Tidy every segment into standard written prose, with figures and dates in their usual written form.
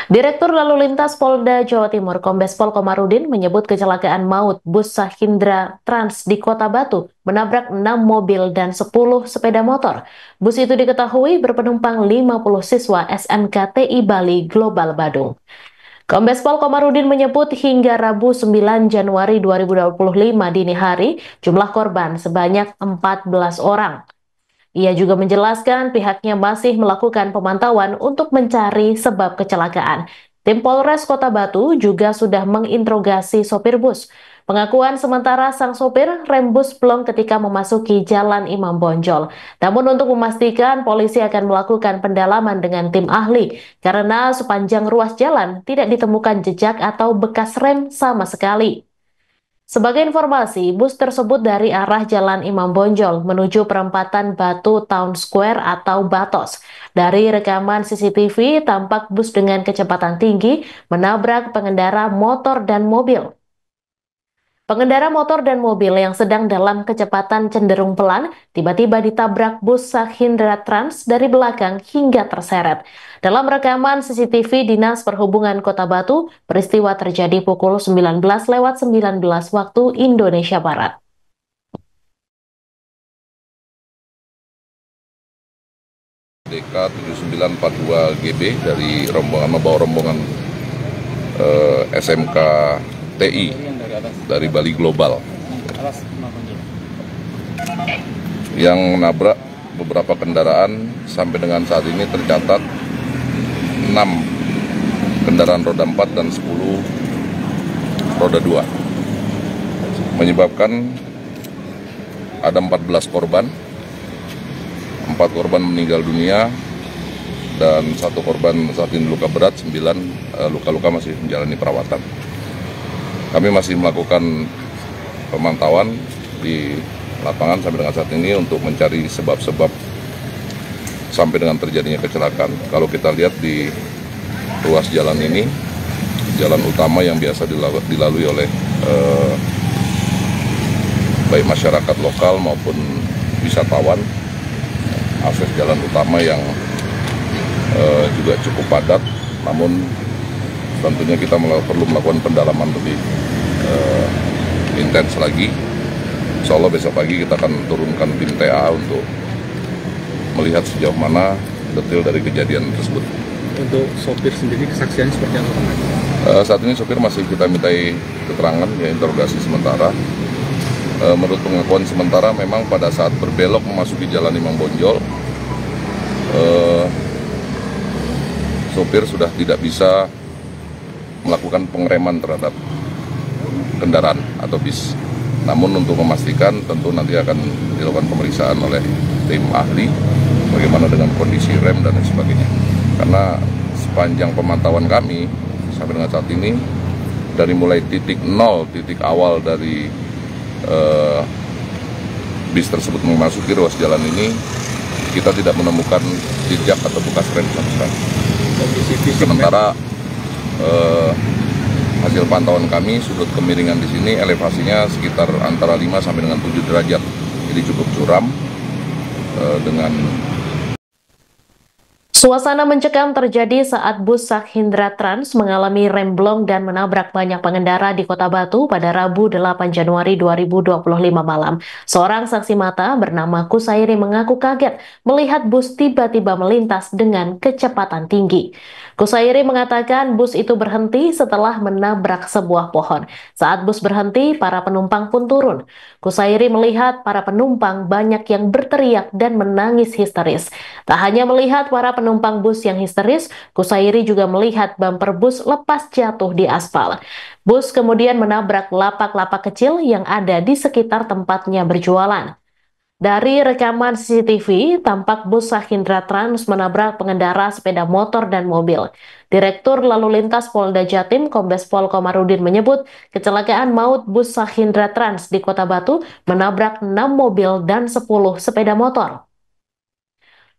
Direktur Lalu Lintas Polda Jawa Timur, Kombes Pol Komarudin menyebut kecelakaan maut bus Sahindra Trans di Kota Batu menabrak 6 mobil dan 10 sepeda motor. Bus itu diketahui berpenumpang 50 siswa SMK TI Bali Global Badung. Kombes Pol Komarudin menyebut hingga Rabu 9 Januari 2025 dini hari, jumlah korban sebanyak 14 orang. Ia juga menjelaskan pihaknya masih melakukan pemantauan untuk mencari sebab kecelakaan. Tim Polres Kota Batu juga sudah menginterogasi sopir bus. Pengakuan sementara sang sopir rem bus blong ketika memasuki Jalan Imam Bonjol. Namun untuk memastikan polisi akan melakukan pendalaman dengan tim ahli karena sepanjang ruas jalan tidak ditemukan jejak atau bekas rem sama sekali. Sebagai informasi, bus tersebut dari arah Jalan Imam Bonjol menuju perempatan Batu Town Square atau Batos. Dari rekaman CCTV, tampak bus dengan kecepatan tinggi menabrak pengendara motor dan mobil. Pengendara motor dan mobil yang sedang dalam kecepatan cenderung pelan tiba-tiba ditabrak bus Sahindra Trans dari belakang hingga terseret. Dalam rekaman CCTV Dinas Perhubungan Kota Batu, peristiwa terjadi pukul 19.19 waktu Indonesia Barat. DK 7942GB dari membawa rombongan SMK TI dari Bali Global yang menabrak beberapa kendaraan. Sampai dengan saat ini tercatat 6 kendaraan roda 4 dan 10 roda 2, menyebabkan ada 14 korban. 4 korban meninggal dunia dan 1 korban saat ini luka berat, 9 luka-luka masih menjalani perawatan. Kami masih melakukan pemantauan di lapangan sampai dengan saat ini untuk mencari sebab-sebab sampai dengan terjadinya kecelakaan. Kalau kita lihat di ruas jalan ini, jalan utama yang biasa dilalui oleh baik masyarakat lokal maupun wisatawan, akses jalan utama yang juga cukup padat, namun tentunya kita perlu melakukan pendalaman lebih intens lagi. Insya Allah besok pagi kita akan turunkan tim TA untuk melihat sejauh mana detail dari kejadian tersebut. Untuk sopir sendiri kesaksiannya seperti apa? Saat ini sopir masih kita mintai keterangan, ya, interogasi sementara. Menurut pengakuan sementara memang pada saat berbelok memasuki Jalan Imam Bonjol, sopir sudah tidak bisa melakukan pengereman terhadap kendaraan atau bis. Namun untuk memastikan tentu nanti akan dilakukan pemeriksaan oleh tim ahli bagaimana dengan kondisi rem dan lain sebagainya. Karena sepanjang pemantauan kami sampai dengan saat ini, dari mulai titik nol, titik awal dari bis tersebut memasuki ruas jalan ini, kita tidak menemukan jejak atau bekas rem sama sekali. Sementara hasil pantauan kami, sudut kemiringan di sini elevasinya sekitar antara 5 sampai dengan 7 derajat, jadi cukup curam dengan. Suasana mencekam terjadi saat bus Sahindra Trans mengalami remblong dan menabrak banyak pengendara di Kota Batu pada Rabu 8 Januari 2025 malam. Seorang saksi mata bernama Kusairi mengaku kaget melihat bus tiba-tiba melintas dengan kecepatan tinggi. Kusairi mengatakan bus itu berhenti setelah menabrak sebuah pohon. Saat bus berhenti, para penumpang pun turun. Kusairi melihat para penumpang banyak yang berteriak dan menangis histeris. Tak hanya melihat para penumpang bus yang histeris, Kusairi juga melihat bumper bus lepas jatuh di aspal. Bus kemudian menabrak lapak-lapak kecil yang ada di sekitar tempatnya berjualan. Dari rekaman CCTV, tampak bus Sahindra Trans menabrak pengendara sepeda motor dan mobil. Direktur Lalu Lintas Polda Jatim, Kombes Pol Komarudin menyebut, kecelakaan maut bus Sahindra Trans di Kota Batu menabrak 6 mobil dan 10 sepeda motor.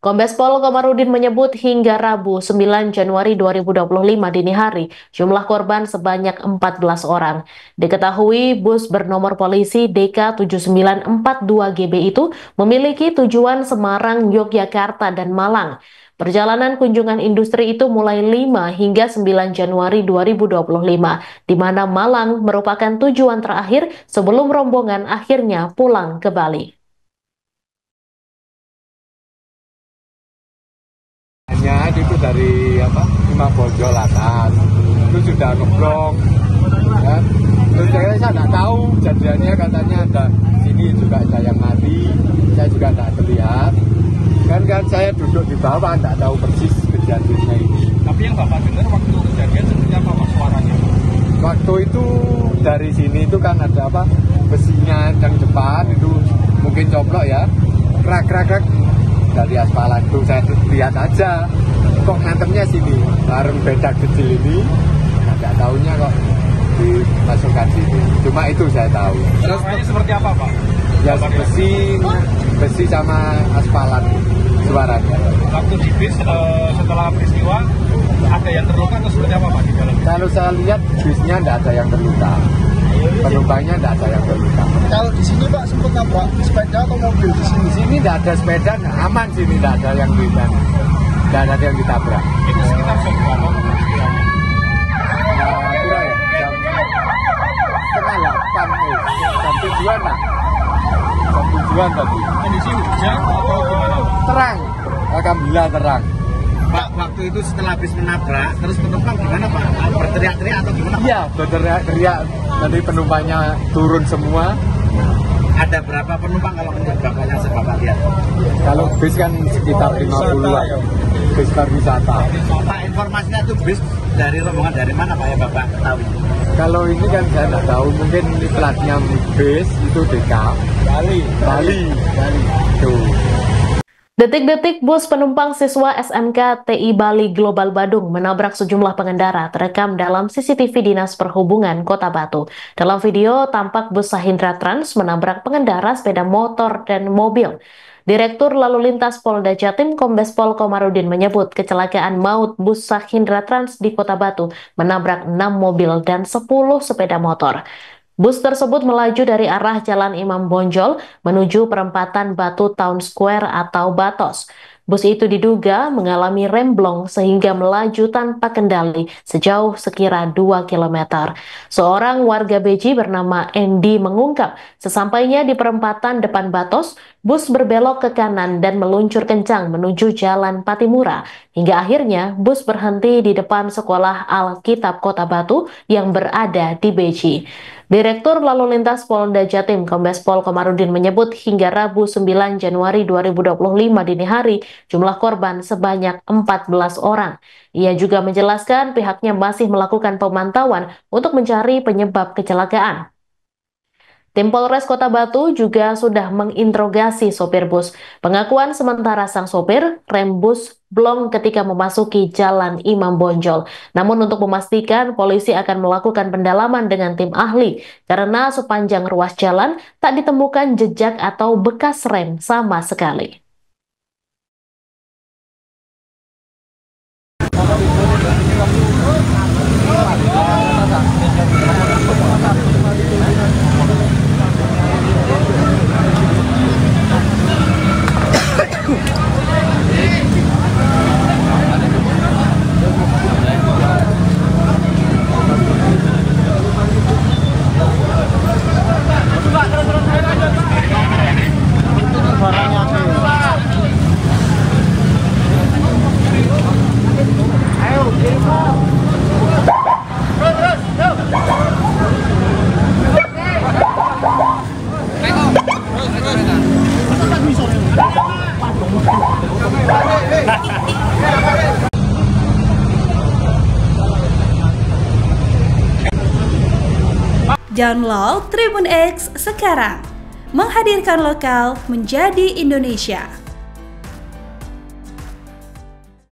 Kombes Pol Komarudin menyebut hingga Rabu 9 Januari 2025 dini hari, jumlah korban sebanyak 14 orang. Diketahui bus bernomor polisi DK 7942GB itu memiliki tujuan Semarang, Yogyakarta, dan Malang. Perjalanan kunjungan industri itu mulai 5 hingga 9 Januari 2025, di mana Malang merupakan tujuan terakhir sebelum rombongan akhirnya pulang ke Bali. Itu dari Imam Bonjol atas itu sudah ngeblok ya. Terus saya nggak tahu kejadiannya, katanya ada sini juga ada yang mati, saya juga nggak terlihat kan saya duduk di bawah, nggak tahu persis kejadiannya ini. Tapi yang Bapak dengar waktu kejadian seperti apa Pak suaranya? Waktu itu dari sini itu kan ada besinya yang depan itu mungkin coplok ya, krak dari aspalan itu saya lihat aja, kok ngantem sini, bareng beda kecil ini, nggak tahunya kok dimasukkan sini. Cuma itu saya tahu. Terus seperti apa Pak? Ya besi sama aspalan suaranya. Waktu di bis setelah peristiwa ada yang terluka atau seperti apa Pak di dalam? Kalau saya lihat bisnya nggak ada yang terluka, penumpangnya nggak ada yang terluka. Kalau di sini Pak sempat nabrak sepeda atau mobil di sini? Di sini nggak ada sepeda, aman sini, nggak ada yang nggak ada yang ditabrak. Itu sekitar jam berapa sekiranya? Kira ya jam setengah 8, jam 7-an lah. Jam 7-an tadi. Kondisi hujan atau gimana Pak? Terang, alhamdulillah terang. Pak, waktu itu setelah bis menabrak, terus penumpang gimana Pak? Berteriak-teriak atau gimana Pak? Iya, berteriak-teriak. Tadi penumpangnya turun semua. Ada berapa penumpang kalau menurut Bapak yang Bapak lihat? Kalau bis kan sekitar 50-an. Bis pariwisata. Pak, informasinya itu bis dari rombongan dari mana Pak ya Bapak ketahui? Kalau ini kan saya nggak tahu, mungkin ini platnya bis itu DK. Bali. Tuh. Detik-detik bus penumpang siswa SMK TI Bali Global Badung menabrak sejumlah pengendara terekam dalam CCTV Dinas Perhubungan Kota Batu. Dalam video, tampak bus Sahindra Trans menabrak pengendara sepeda motor dan mobil. Direktur Lalu Lintas Polda Jatim Kombes Pol Komarudin menyebut kecelakaan maut bus Sahindra Trans di Kota Batu menabrak 6 mobil dan 10 sepeda motor. Bus tersebut melaju dari arah Jalan Imam Bonjol menuju perempatan Batu Town Square atau Batos. Bus itu diduga mengalami remblong sehingga melaju tanpa kendali sejauh sekira 2 km. Seorang warga Beji bernama Andy mengungkap, sesampainya di perempatan depan Batos, bus berbelok ke kanan dan meluncur kencang menuju Jalan Patimura. Hingga akhirnya bus berhenti di depan Sekolah Alkitab Kota Batu yang berada di Beji. Direktur Lalu Lintas Polda Jatim Kombes Pol Komarudin menyebut hingga Rabu 9 Januari 2025 dini hari jumlah korban sebanyak 14 orang. Ia juga menjelaskan pihaknya masih melakukan pemantauan untuk mencari penyebab kecelakaan. Tim Polres Kota Batu juga sudah menginterogasi sopir bus. Pengakuan sementara sang sopir, rem bus blong ketika memasuki Jalan Imam Bonjol. Namun untuk memastikan, polisi akan melakukan pendalaman dengan tim ahli, karena sepanjang ruas jalan tak ditemukan jejak atau bekas rem sama sekali. Download Tribun X sekarang, menghadirkan lokal menjadi Indonesia.